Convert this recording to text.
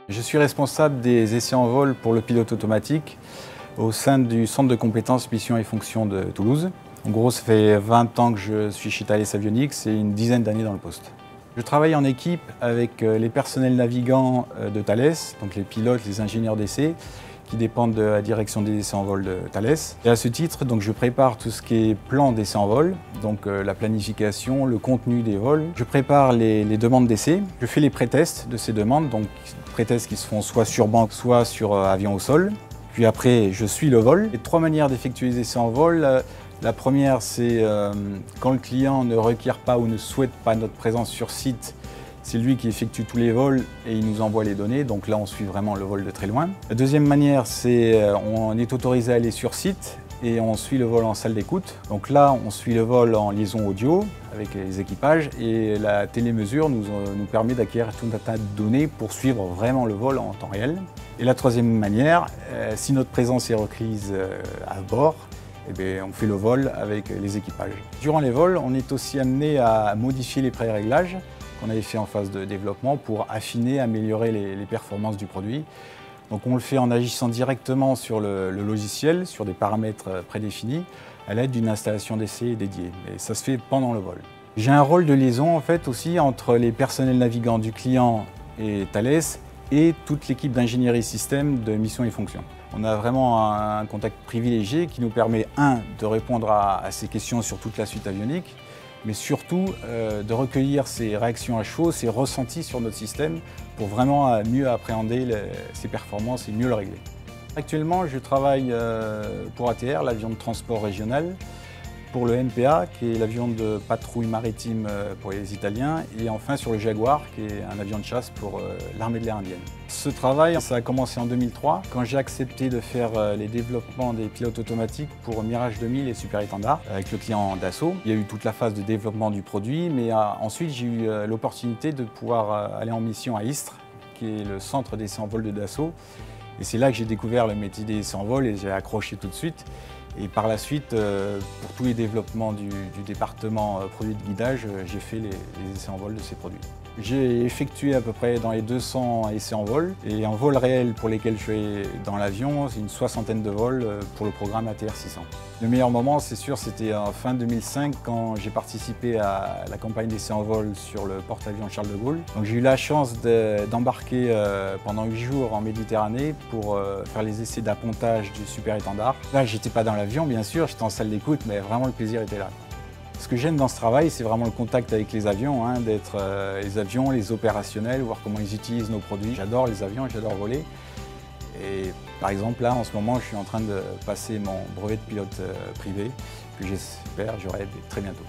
Je suis responsable des essais en vol pour le pilote automatique au sein du centre de compétences missions et fonctions de Toulouse. En gros, ça fait 20 ans que je suis chez Thales Avionics et une dizaine d'années dans le poste. Je travaille en équipe avec les personnels navigants de Thales, donc les pilotes, les ingénieurs d'essai, qui dépendent de la direction des essais en vol de Thales. Et à ce titre, donc, je prépare tout ce qui est plan d'essai en vol, donc la planification, le contenu des vols. Je prépare les demandes d'essai. Je fais les pré-tests de ces demandes, donc pré-tests qui se font soit sur banc, soit sur avion au sol. Puis après, je suis le vol. Il y a 3 manières d'effectuer les essais en vol. La première, c'est quand le client ne requiert pas ou ne souhaite pas notre présence sur site. C'est lui qui effectue tous les vols et il nous envoie les données. Donc là, on suit vraiment le vol de très loin. La deuxième manière, c'est on est autorisé à aller sur site et on suit le vol en salle d'écoute. Donc là, on suit le vol en liaison audio avec les équipages et la télémesure nous permet d'acquérir tout un tas de données pour suivre vraiment le vol en temps réel. Et la troisième manière, si notre présence est requise à bord, eh bien, on fait le vol avec les équipages. Durant les vols, on est aussi amené à modifier les pré-réglages qu'on avait fait en phase de développement pour affiner, améliorer les performances du produit. Donc on le fait en agissant directement sur le logiciel, sur des paramètres prédéfinis, à l'aide d'une installation d'essai dédiée. Et ça se fait pendant le vol. J'ai un rôle de liaison en fait aussi entre les personnels navigants du client et Thales et toute l'équipe d'ingénierie système de missions et fonctions. On a vraiment un contact privilégié qui nous permet, de répondre à ces questions sur toute la suite avionique, mais surtout de recueillir ces réactions à chaud, ces ressentis sur notre système pour vraiment mieux appréhender ses performances et mieux le régler. Actuellement, je travaille pour ATR, l'avion de transport régional, pour le MPA, qui est l'avion de patrouille maritime pour les Italiens, et enfin sur le Jaguar, qui est un avion de chasse pour l'armée de l'air indienne. Ce travail, ça a commencé en 2003, quand j'ai accepté de faire les développements des pilotes automatiques pour Mirage 2000 et Super Étendard, avec le client Dassault. Il y a eu toute la phase de développement du produit, mais ensuite j'ai eu l'opportunité de pouvoir aller en mission à Istres, qui est le centre d'essai en vol de Dassault. Et c'est là que j'ai découvert le métier des essais en vol et j'ai accroché tout de suite. Et par la suite, pour tous les développements du département produits de guidage, j'ai fait les essais en vol de ces produits. J'ai effectué à peu près dans les 200 essais en vol et en vol réel pour lesquels je suis dans l'avion, c'est une 60aine de vols pour le programme ATR 600. Le meilleur moment, c'est sûr, c'était en fin 2005 quand j'ai participé à la campagne d'essais en vol sur le porte-avions Charles de Gaulle. Donc j'ai eu la chance d'embarquer pendant 8 jours en Méditerranée pour faire les essais d'appontage du Super Étendard. Là, j'étais pas dans l'avion, bien sûr, j'étais en salle d'écoute, mais vraiment le plaisir était là. Ce que j'aime dans ce travail, c'est vraiment le contact avec les avions, d'être les avions, les opérationnels, voir comment ils utilisent nos produits. J'adore les avions et j'adore voler. Et par exemple, là, en ce moment, je suis en train de passer mon brevet de pilote privé, que j'espère j'aurai très bientôt.